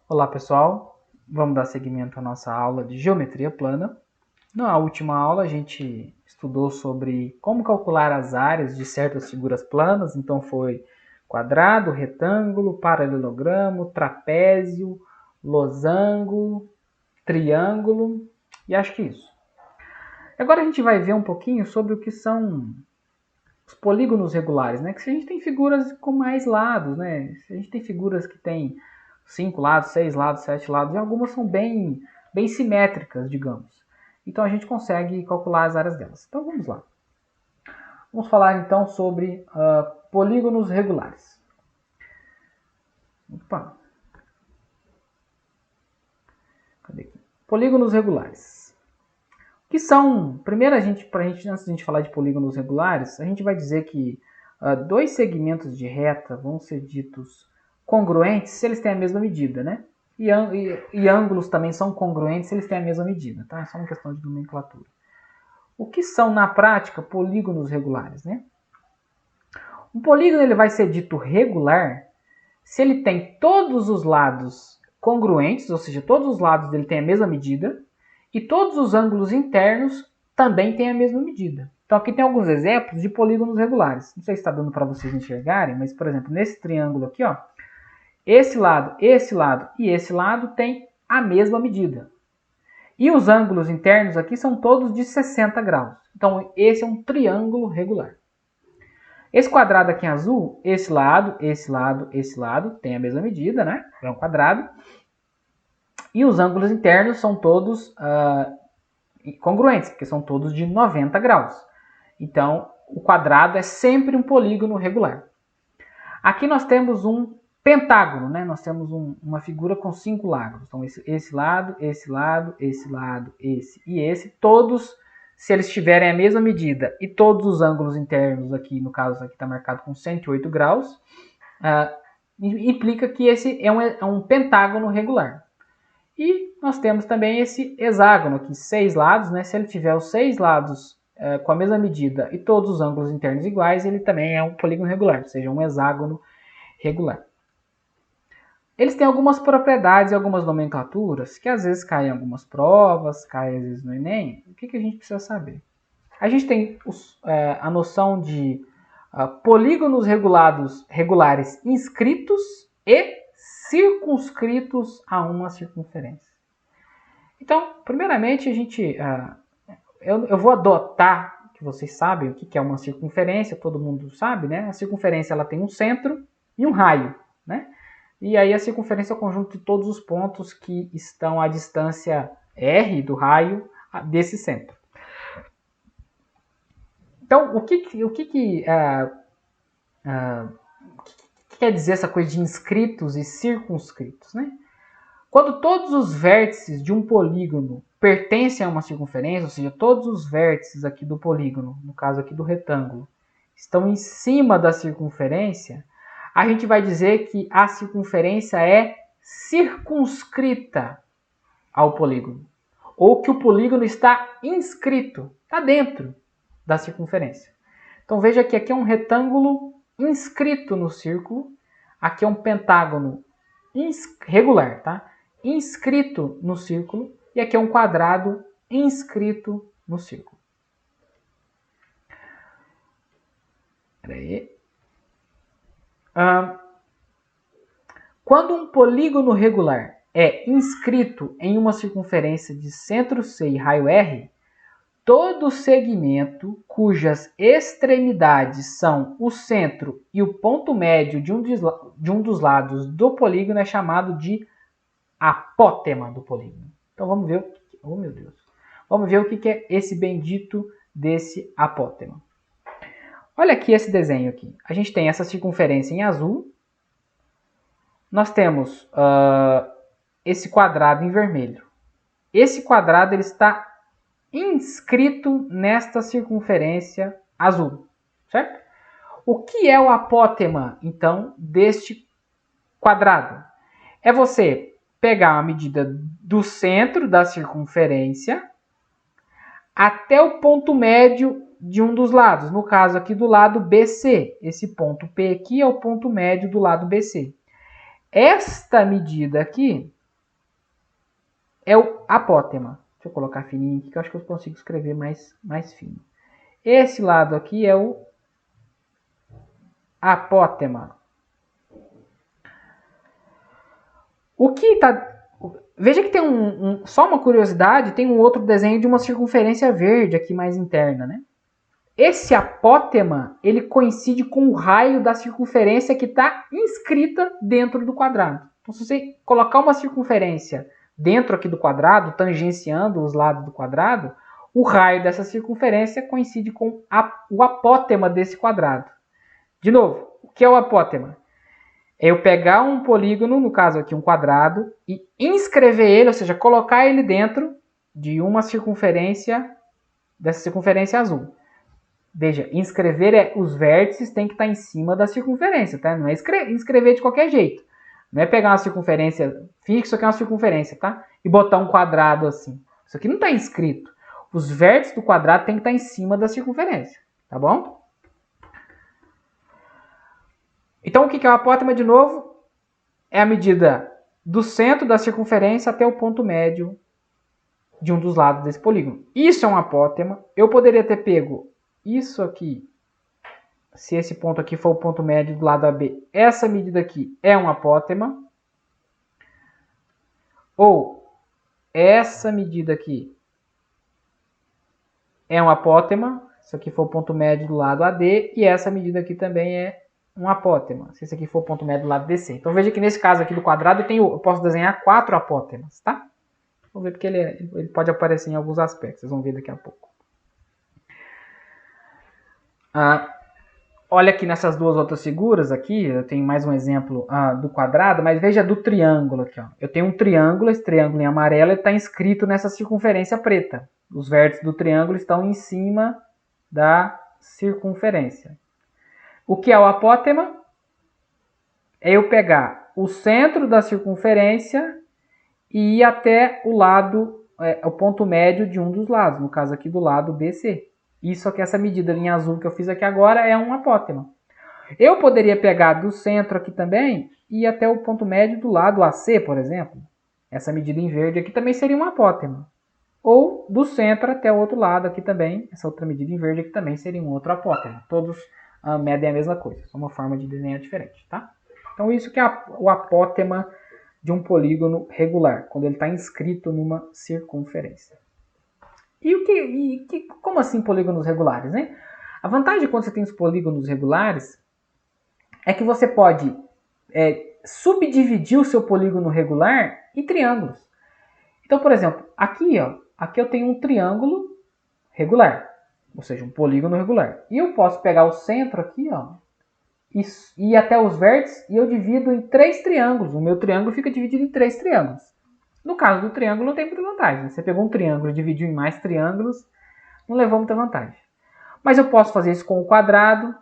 Olá pessoal, vamos dar seguimento à nossa aula de geometria plana. Na última aula a gente estudou sobre como calcular as áreas de certas figuras planas, então foi quadrado, retângulo, paralelogramo, trapézio, losango, triângulo e acho que isso. Agora a gente vai ver um pouquinho sobre o que são os polígonos regulares, né? Que se a gente tem figuras com mais lados, né? Se a gente tem figuras que tem 5 lados, 6 lados, 7 lados, e algumas são bem simétricas, digamos. Então a gente consegue calcular as áreas delas. Então vamos lá. Vamos falar então sobre polígonos regulares. Opa. Cadê aqui? Polígonos regulares. Que são, primeiro antes de a gente falar de polígonos regulares, a gente vai dizer que dois segmentos de reta vão ser ditos congruentes se eles têm a mesma medida, né? E ângulos também são congruentes se eles têm a mesma medida, tá? É só uma questão de nomenclatura. O que são, na prática, polígonos regulares, né? Um polígono ele vai ser dito regular se ele tem todos os lados congruentes, ou seja, todos os lados dele têm a mesma medida, e todos os ângulos internos também têm a mesma medida. Então aqui tem alguns exemplos de polígonos regulares. Não sei se está dando para vocês enxergarem, mas por exemplo, nesse triângulo aqui, ó, esse lado e esse lado têm a mesma medida. E os ângulos internos aqui são todos de 60 graus. Então esse é um triângulo regular. Esse quadrado aqui em azul, esse lado tem a mesma medida, né? É um quadrado. E os ângulos internos são todos congruentes, porque são todos de 90 graus. Então, o quadrado é sempre um polígono regular. Aqui nós temos um pentágono, né? Nós temos uma figura com 5 lados. Então, esse lado, esse e esse, todos, se eles tiverem a mesma medida e todos os ângulos internos aqui, no caso aqui está marcado com 108 graus, implica que esse é um pentágono regular. E nós temos também esse hexágono aqui, 6 lados, né? Se ele tiver os 6 lados com a mesma medida e todos os ângulos internos iguais, ele também é um polígono regular, ou seja, um hexágono regular. Eles têm algumas propriedades e algumas nomenclaturas que às vezes caem em algumas provas, caem às vezes no Enem. O que a gente precisa saber? A gente tem a noção de polígonos regulares inscritos e circunscritos a uma circunferência. Então, primeiramente, eu vou adotar que vocês sabem o que é uma circunferência, todo mundo sabe, né? A circunferência ela tem um centro e um raio, né? E aí a circunferência é o conjunto de todos os pontos que estão à distância r do raio desse centro. Então, o que quer dizer essa coisa de inscritos e circunscritos, né? Quando todos os vértices de um polígono pertencem a uma circunferência, ou seja, todos os vértices aqui do polígono, no caso aqui do retângulo, estão em cima da circunferência, a gente vai dizer que a circunferência é circunscrita ao polígono. Ou que o polígono está inscrito, está dentro da circunferência. Então veja que aqui é um retângulo inscrito no círculo, aqui é um pentágono regular, tá? Inscrito no círculo, e aqui é um quadrado inscrito no círculo. Peraí. Quando um polígono regular é inscrito em uma circunferência de centro C e raio R, todo segmento cujas extremidades são o centro e o ponto médio de um dos lados do polígono é chamado de apótema do polígono. Então vamos ver Vamos ver o que é esse bendito desse apótema. Olha aqui esse desenho aqui. A gente tem essa circunferência em azul. Nós temos esse quadrado em vermelho. Esse quadrado ele está inscrito nesta circunferência azul, certo? O que é o apótema, então, deste quadrado? É você pegar a medida do centro da circunferência até o ponto médio de um dos lados, no caso aqui do lado BC. Esse ponto P aqui é o ponto médio do lado BC. Esta medida aqui é o apótema. Deixa eu colocar fininho aqui, que eu acho que eu consigo escrever mais fino. Esse lado aqui é o apótema. O que tá... Veja que tem só uma curiosidade, tem um outro desenho de uma circunferência verde aqui mais interna, né? Esse apótema, ele coincide com o raio da circunferência que está inscrita dentro do quadrado. Então, se você colocar uma circunferência dentro aqui do quadrado, tangenciando os lados do quadrado, o raio dessa circunferência coincide com o apótema desse quadrado. De novo, o que é o apótema? É eu pegar um polígono, no caso aqui um quadrado, e inscrever ele, ou seja, colocar ele dentro de uma circunferência, dessa circunferência azul. Veja, inscrever os vértices tem que estar em cima da circunferência, tá? Não é inscrever de qualquer jeito. Não é pegar uma circunferência, finge que isso aqui é uma circunferência, tá? E botar um quadrado assim. Isso aqui não está inscrito. Os vértices do quadrado tem que estar em cima da circunferência, tá bom? Então, o que é o apótema de novo? É a medida do centro da circunferência até o ponto médio de um dos lados desse polígono. Isso é um apótema. Eu poderia ter pego isso aqui, se esse ponto aqui for o ponto médio do lado AB, essa medida aqui é um apótema. Ou essa medida aqui é um apótema. Isso aqui for o ponto médio do lado AD. E essa medida aqui também é um apótema. Se esse aqui for o ponto médio do lado DC. Então veja que nesse caso aqui do quadrado eu posso desenhar 4 apótemas, tá? Vamos ver porque ele pode aparecer em alguns aspectos. Vocês vão ver daqui a pouco. Olha aqui nessas duas outras figuras aqui, eu tenho mais um exemplo do quadrado, mas veja do triângulo aqui. Ó. Eu tenho um triângulo, esse triângulo em amarelo está inscrito nessa circunferência preta. Os vértices do triângulo estão em cima da circunferência. O que é o apótema? É eu pegar o centro da circunferência e ir até o lado, o ponto médio de um dos lados, no caso aqui do lado BC. Isso aqui, essa medida em azul que eu fiz aqui agora é um apótema. Eu poderia pegar do centro aqui também e ir até o ponto médio do lado AC, por exemplo. Essa medida em verde aqui também seria um apótema. Ou do centro até o outro lado aqui também, essa outra medida em verde aqui também seria um outro apótema. Todos medem a mesma coisa, só uma forma de desenhar diferente, tá? Então isso que é o apótema de um polígono regular, quando ele está inscrito numa circunferência. Como assim polígonos regulares, né? A vantagem quando você tem os polígonos regulares é que você pode subdividir o seu polígono regular em triângulos. Então, por exemplo, aqui eu tenho um triângulo regular, ou seja, um polígono regular. E eu posso pegar o centro aqui, e ir até os vértices e eu divido em 3 triângulos. O meu triângulo fica dividido em 3 triângulos. No caso do triângulo não tem muita vantagem. Você pegou um triângulo e dividiu em mais triângulos, não levou muita vantagem. Mas eu posso fazer isso com o quadrado,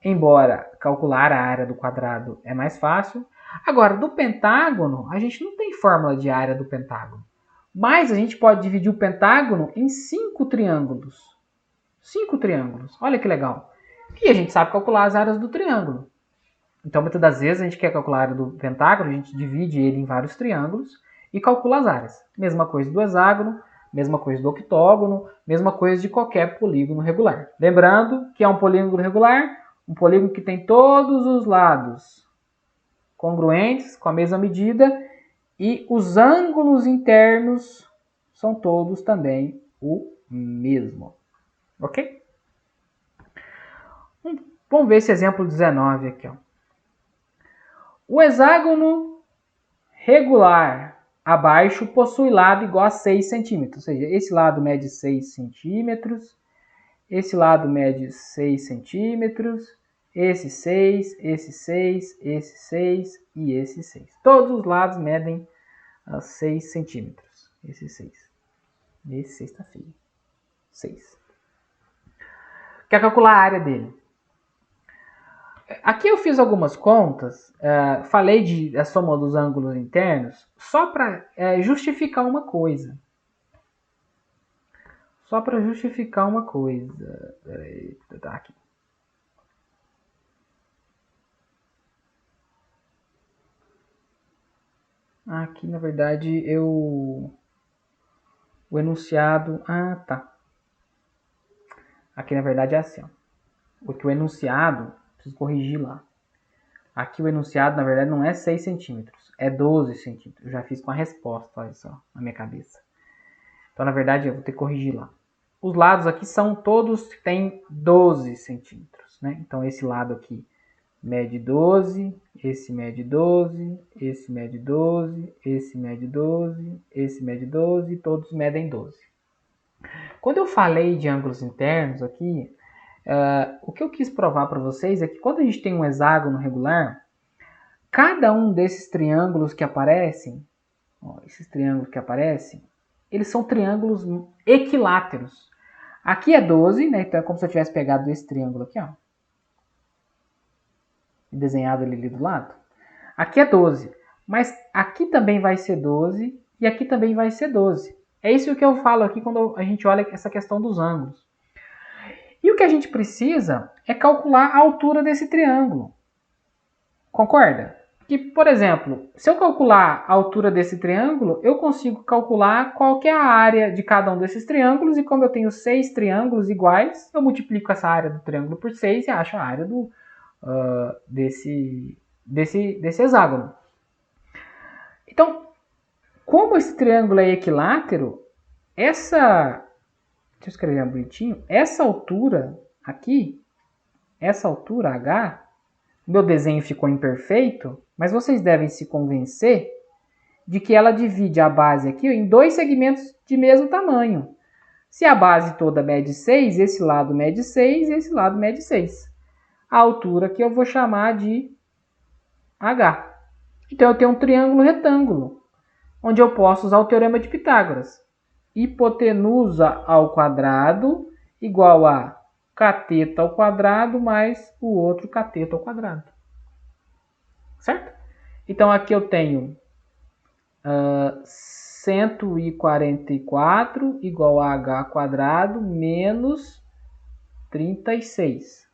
embora calcular a área do quadrado é mais fácil. Agora, do pentágono, a gente não tem fórmula de área do pentágono. Mas a gente pode dividir o pentágono em 5 triângulos. 5 triângulos. Olha que legal. E a gente sabe calcular as áreas do triângulo. Então, muitas das vezes, a gente quer calcular a área do pentágono, a gente divide ele em vários triângulos e calcula as áreas. Mesma coisa do hexágono, mesma coisa do octógono, mesma coisa de qualquer polígono regular. Lembrando que é um polígono regular, um polígono que tem todos os lados congruentes, com a mesma medida, e os ângulos internos são todos também o mesmo. Ok? Vamos ver esse exemplo 19 aqui. O hexágono regular abaixo possui lado igual a 6 centímetros. Ou seja, esse lado mede 6 centímetros, esse lado mede 6 centímetros, esse 6, esse 6, esse 6 e esse 6. Todos os lados medem 6 centímetros. Esse 6. Esse 6 está feio. 6. Quer calcular a área dele. Aqui eu fiz algumas contas, falei da soma dos ângulos internos, só para justificar uma coisa. Só para justificar uma coisa. Peraí, tá aqui. Aqui, na verdade, eu O enunciado... Ah, tá. Aqui, na verdade, é assim, ó. Porque o enunciado... Preciso corrigir lá. Aqui o enunciado, na verdade, não é 6 centímetros. É 12 centímetros. Eu já fiz com a resposta, olha só, na minha cabeça. Então, na verdade, eu vou ter que corrigir lá. Os lados aqui são todos que têm 12 centímetros, né? Então, esse lado aqui mede 12, esse mede 12, esse mede 12, esse mede 12, esse mede 12, todos medem 12. Quando eu falei de ângulos internos aqui, o que eu quis provar para vocês é que quando a gente tem um hexágono regular, cada um desses triângulos que aparecem, ó, esses triângulos que aparecem, eles são triângulos equiláteros. Aqui é 12, né? Então é como se eu tivesse pegado esse triângulo aqui, ó, e desenhado ele ali do lado. Aqui é 12, mas aqui também vai ser 12 e aqui também vai ser 12. É isso que eu falo aqui quando a gente olha essa questão dos ângulos. E o que a gente precisa é calcular a altura desse triângulo. Concorda? Que, por exemplo, se eu calcular a altura desse triângulo, eu consigo calcular qual que é a área de cada um desses triângulos, e como eu tenho 6 triângulos iguais, eu multiplico essa área do triângulo por 6 e acho a área desse hexágono. Então, como esse triângulo é equilátero, deixa eu escrever bonitinho, essa altura aqui, essa altura H, meu desenho ficou imperfeito, mas vocês devem se convencer de que ela divide a base aqui em 2 segmentos de mesmo tamanho. Se a base toda mede 6, esse lado mede 6 e esse lado mede 6. A altura que eu vou chamar de H. Então eu tenho um triângulo retângulo, onde eu posso usar o teorema de Pitágoras. Hipotenusa ao quadrado igual a cateto ao quadrado mais o outro cateto ao quadrado. Certo? Então aqui eu tenho 144 igual a h quadrado menos 36.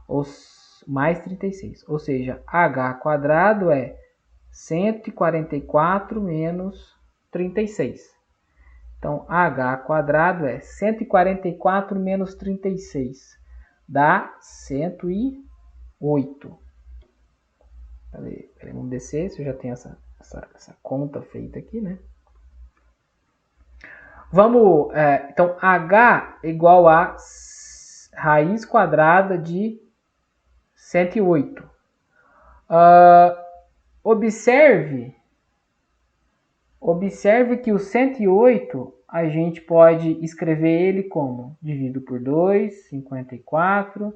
Ou mais 36. Ou seja, h quadrado é 144 menos 36. Então, h quadrado é 144 menos 36. Dá 108. Peraí, vamos descer, se eu já tenho essa conta feita aqui, né? Vamos, então, h igual a raiz quadrada de 108. Observe que o 108 a gente pode escrever ele como? Dividido por 2, 54,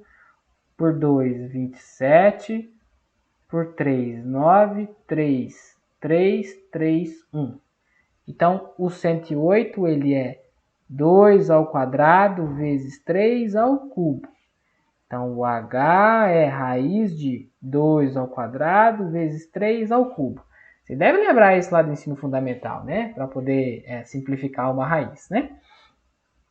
por 2, 27, por 3, 9, 3, 3, 3, 1. Então, o 108 ele é 2 ao quadrado vezes 3 ao cubo. Então, o h é raiz de 2 ao quadrado vezes 3 ao cubo. Você deve lembrar isso lá do ensino fundamental, né? Para poder simplificar uma raiz, né?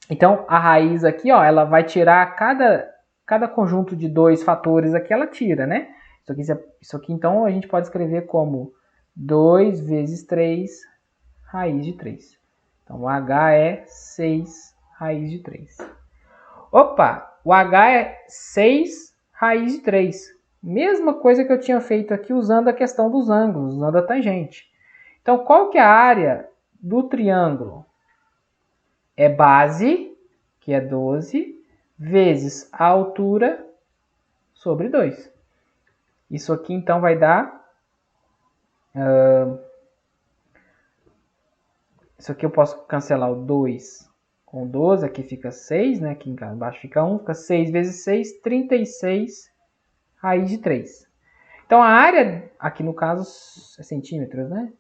Então, a raiz aqui, ó, ela vai tirar cada conjunto de 2 fatores aqui, ela tira, né? Isso aqui, então, a gente pode escrever como 2 vezes 3 raiz de 3. Então, o h é 6 raiz de 3. Opa, o h é 6 raiz de 3. Mesma coisa que eu tinha feito aqui usando a questão dos ângulos, usando a tangente. Então, qual que é a área do triângulo? É base, que é 12, vezes a altura sobre 2. Isso aqui, então, vai dar... isso aqui eu posso cancelar o 2 com 12, aqui fica 6, né? Aqui embaixo fica 1, fica 6 vezes 6, 36 raiz de 3. Então, a área, aqui no caso, é centímetros, né?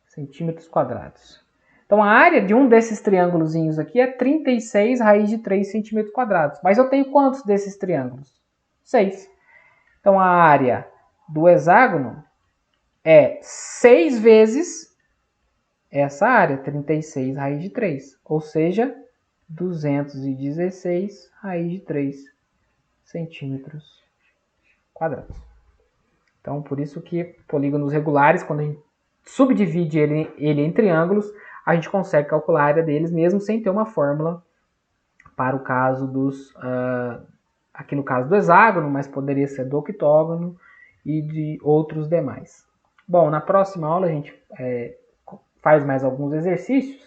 Centímetros quadrados. Então, a área de um desses triângulozinhos aqui é 36 raiz de 3 centímetros quadrados. Mas eu tenho quantos desses triângulos? 6. Então, a área do hexágono é 6 vezes essa área, 36 raiz de 3. Ou seja, 216 raiz de 3 centímetros quadrados. Então, por isso que polígonos regulares, quando a gente subdivide ele em triângulos, a gente consegue calcular a área deles mesmo sem ter uma fórmula para o caso dos... aqui no caso do hexágono, mas poderia ser do octógono e de outros demais. Bom, na próxima aula a gente faz mais alguns exercícios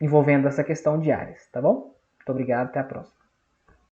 envolvendo essa questão de áreas, tá bom? Muito obrigado, até a próxima.